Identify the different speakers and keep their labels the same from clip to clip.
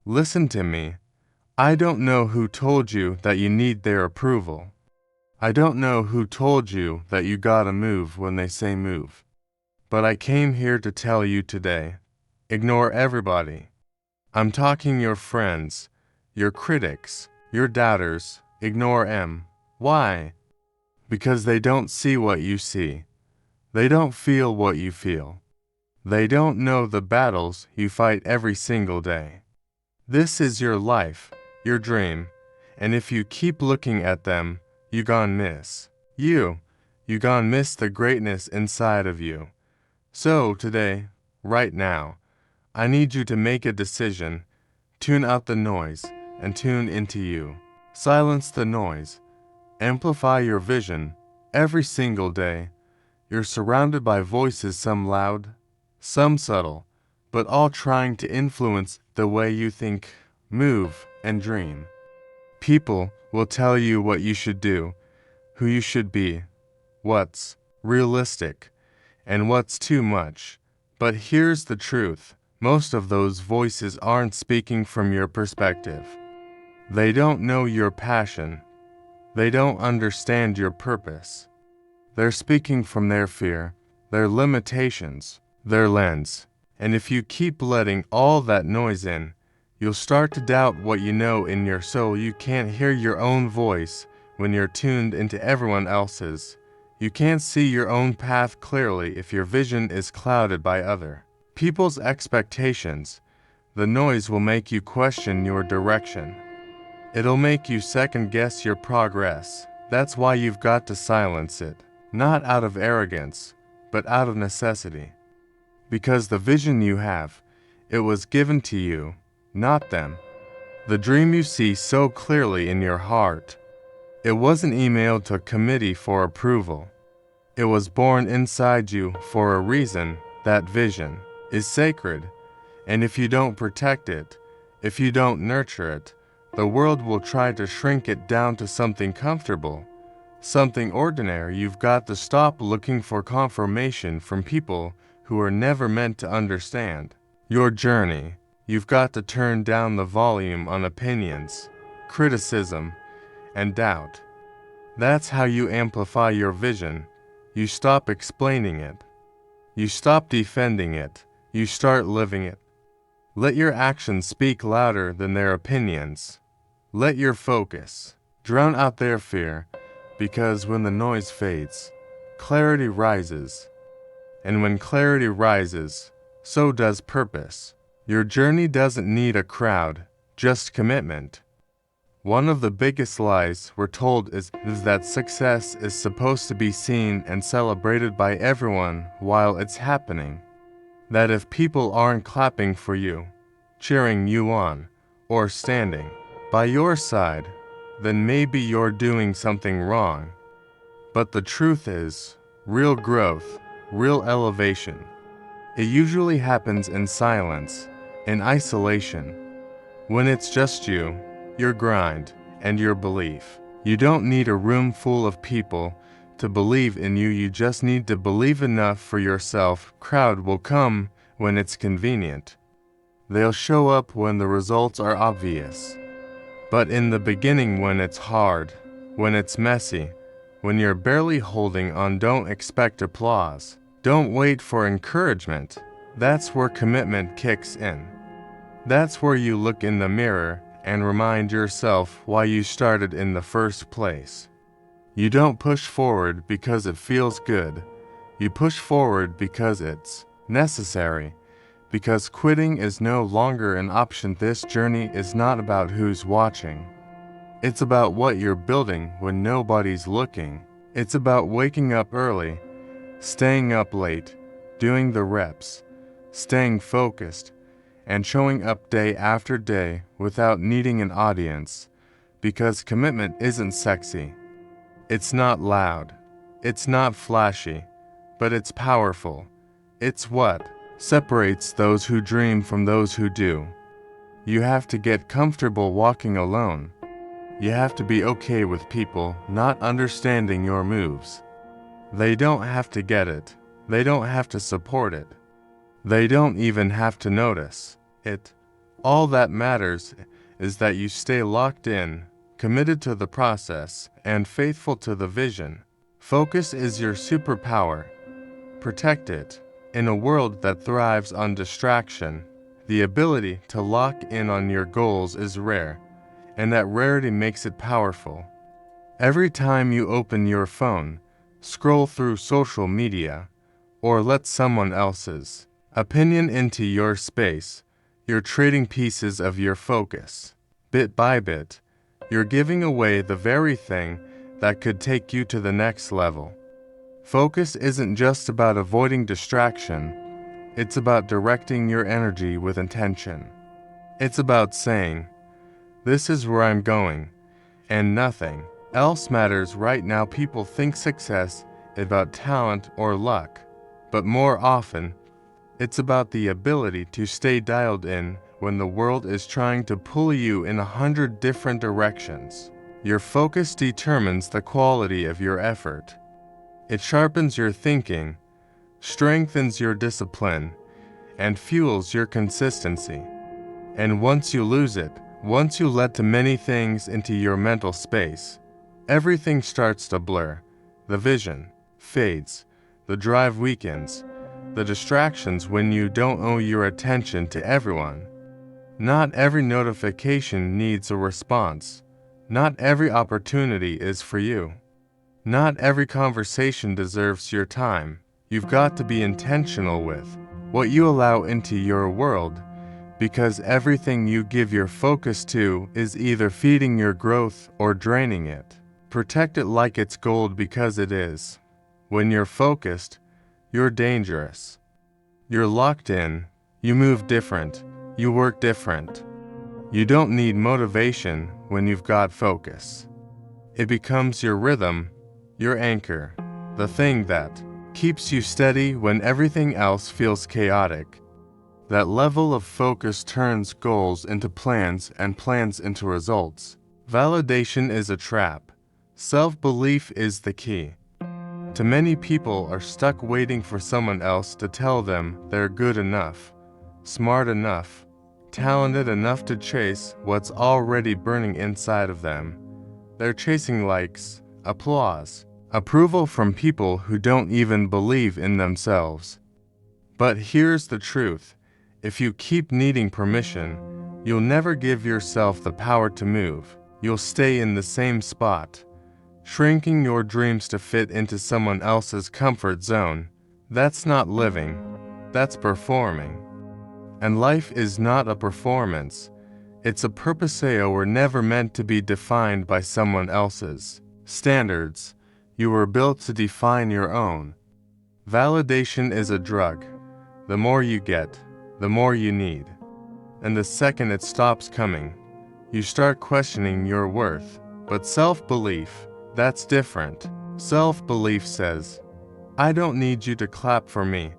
Speaker 1: Listen to me. I don't know who told you that you need their approval. I don't know who told you that you gotta move when they say move. But I came here to tell you today, ignore everybody. I'm talking your friends, your critics, your doubters, ignore them. Why? Because they don't see what you see. They don't feel what you feel. They don't know the battles you fight every single day. This is your life, your dream, and if you keep looking at them, you gon' miss. You gon' miss the greatness inside of you. So today, right now, I need you to make a decision. Tune out the noise and tune into you. Silence the noise. Amplify your vision. Every single day, you're surrounded by voices, some loud, some subtle, but all trying to influence the way you think, move, and dream. People will tell you what you should do, who you should be, what's realistic, and what's too much. But here's the truth. Most of those voices aren't speaking from your perspective. They don't know your passion. They don't understand your purpose. They're speaking from their fear, their limitations, their lens. And if you keep letting all that noise in, you'll start to doubt what you know in your soul. You can't hear your own voice when you're tuned into everyone else's. You can't see your own path clearly if your vision is clouded by other people's expectations. The noise will make you question your direction. It'll make you second-guess your progress. That's why you've got to silence it, not out of arrogance, but out of necessity. Because the vision you have, it was given to you, not them. The dream you see so clearly in your heart, it wasn't emailed to a committee for approval. It was born inside you for a reason. That vision is sacred, and if you don't protect it, if you don't nurture it, the world will try to shrink it down to something comfortable, something ordinary. You've got to stop looking for confirmation from people who are never meant to understand your journey. You've got to turn down the volume on opinions, criticism, and doubt. That's how you amplify your vision. You stop explaining it. You stop defending it. You start living it. Let your actions speak louder than their opinions. Let your focus drown out their fear, because when the noise fades, clarity rises. And when clarity rises, so does purpose. Your journey doesn't need a crowd, just commitment. One of the biggest lies we're told is that success is supposed to be seen and celebrated by everyone while it's happening. That if people aren't clapping for you, cheering you on, or standing by your side, then maybe you're doing something wrong. But the truth is, real growth, real elevation, it usually happens in silence, in isolation. When it's just you, your grind, and your belief. You don't need a room full of people to believe in you. You just need to believe enough for yourself. Crowd will come when it's convenient. They'll show up when the results are obvious. But in the beginning, when it's hard, when it's messy, when you're barely holding on, don't expect applause. Don't wait for encouragement. That's where commitment kicks in. That's where you look in the mirror and remind yourself why you started in the first place. You don't push forward because it feels good. You push forward because it's necessary. Because quitting is no longer an option. This journey is not about who's watching. It's about what you're building when nobody's looking. It's about waking up early, staying up late, doing the reps, staying focused, and showing up day after day without needing an audience. Because commitment isn't sexy. It's not loud. It's not flashy. But it's powerful. It's what separates those who dream from those who do. You have to get comfortable walking alone. You have to be okay with people not understanding your moves. They don't have to get it. They don't have to support it. They don't even have to notice it. All that matters is that you stay locked in, committed to the process, and faithful to the vision. Focus is your superpower. Protect it. In a world that thrives on distraction, the ability to lock in on your goals is rare, and that rarity makes it powerful. Every time you open your phone, scroll through social media, or let someone else's opinion into your space, you're trading pieces of your focus. Bit by bit, you're giving away the very thing that could take you to the next level. Focus isn't just about avoiding distraction, it's about directing your energy with intention. It's about saying, "This is where I'm going," and nothing else matters right now. People think success is about talent or luck, but more often, it's about the ability to stay dialed in when the world is trying to pull you in 100 different directions. Your focus determines the quality of your effort. It sharpens your thinking, strengthens your discipline, and fuels your consistency. And once you lose it, once you let too many things into your mental space, everything starts to blur. The vision fades, the drive weakens, the distractions when you don't owe your attention to everyone. Not every notification needs a response. Not every opportunity is for you. Not every conversation deserves your time. You've got to be intentional with what you allow into your world, because everything you give your focus to is either feeding your growth or draining it. Protect it like it's gold, because it is. When you're focused, you're dangerous. You're locked in, you move different, you work different. You don't need motivation when you've got focus. It becomes your rhythm, your anchor, the thing that keeps you steady when everything else feels chaotic. That level of focus turns goals into plans and plans into results. Validation is a trap. Self-belief is the key. Too many people are stuck waiting for someone else to tell them they're good enough, smart enough, talented enough to chase what's already burning inside of them. They're chasing likes, applause, approval from people who don't even believe in themselves. But here's the truth. If you keep needing permission, you'll never give yourself the power to move. You'll stay in the same spot, shrinking your dreams to fit into someone else's comfort zone. That's not living, that's performing. And life is not a performance. It's a purpose. We're never meant to be defined by someone else's standards. You were built to define your own. Validation is a drug. The more you get, the more you need. And the second it stops coming, you start questioning your worth. But self-belief, that's different. Self-belief says, "I don't need you to clap for me.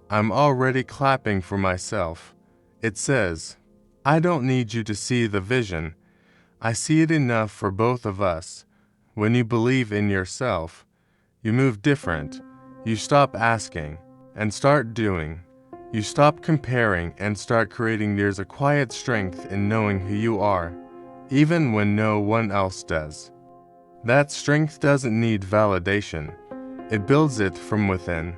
Speaker 1: I'm already clapping for myself." It says, "I don't need you to see the vision. I see it enough for both of us." When you believe in yourself, you move different. You stop asking and start doing. You stop comparing and start creating. There's a quiet strength in knowing who you are, even when no one else does. That strength doesn't need validation. It builds it from within.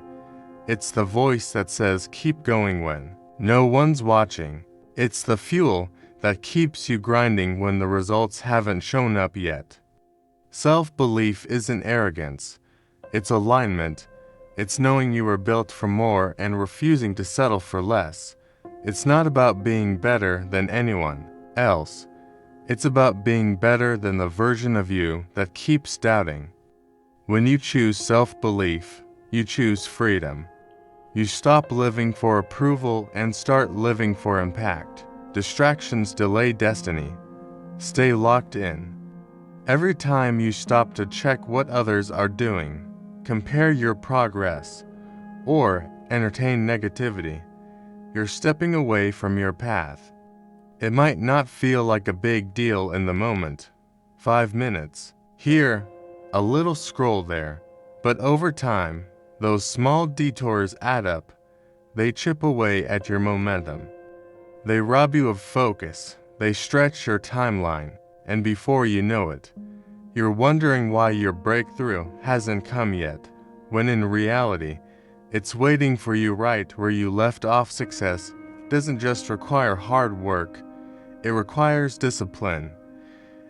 Speaker 1: It's the voice that says, "Keep going" when no one's watching. It's the fuel that keeps you grinding when the results haven't shown up yet. Self-belief isn't arrogance. It's alignment. It's knowing you were built for more and refusing to settle for less. It's not about being better than anyone else. It's about being better than the version of you that keeps doubting. When you choose self-belief, you choose freedom. You stop living for approval and start living for impact. Distractions delay destiny. Stay locked in. Every time you stop to check what others are doing, compare your progress, or entertain negativity, you're stepping away from your path. It might not feel like a big deal in the moment. 5 minutes here, a little scroll there. But over time, those small detours add up. They chip away at your momentum. They rob you of focus, they stretch your timeline, and before you know it, you're wondering why your breakthrough hasn't come yet, when in reality, it's waiting for you right where you left off. Success doesn't just require hard work, it requires discipline.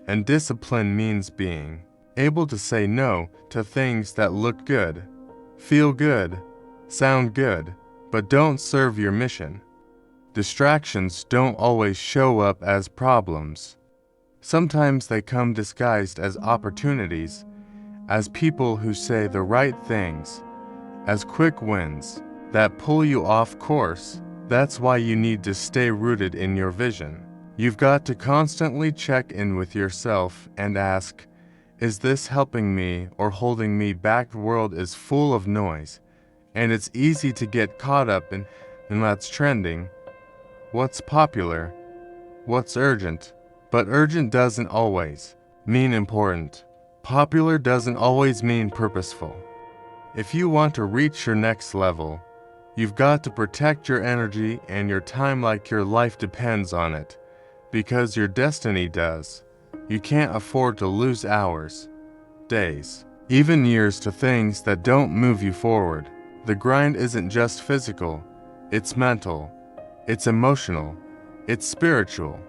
Speaker 1: And discipline means being able to say no to things that look good, feel good, sound good, but don't serve your mission. Distractions don't always show up as problems. Sometimes they come disguised as opportunities, as people who say the right things, as quick wins that pull you off course. That's why you need to stay rooted in your vision. You've got to constantly check in with yourself and ask, is this helping me or holding me back? The world is full of noise, and it's easy to get caught up in what's trending, what's popular, what's urgent. But urgent doesn't always mean important. Popular doesn't always mean purposeful. If you want to reach your next level, you've got to protect your energy and your time like your life depends on it, because your destiny does. You can't afford to lose hours, days, even years to things that don't move you forward. The grind isn't just physical, it's mental, it's emotional, it's spiritual.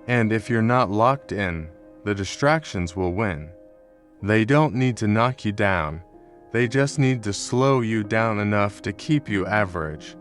Speaker 1: And if you're not locked in, the distractions will win. They don't need to knock you down, they just need to slow you down enough to keep you average.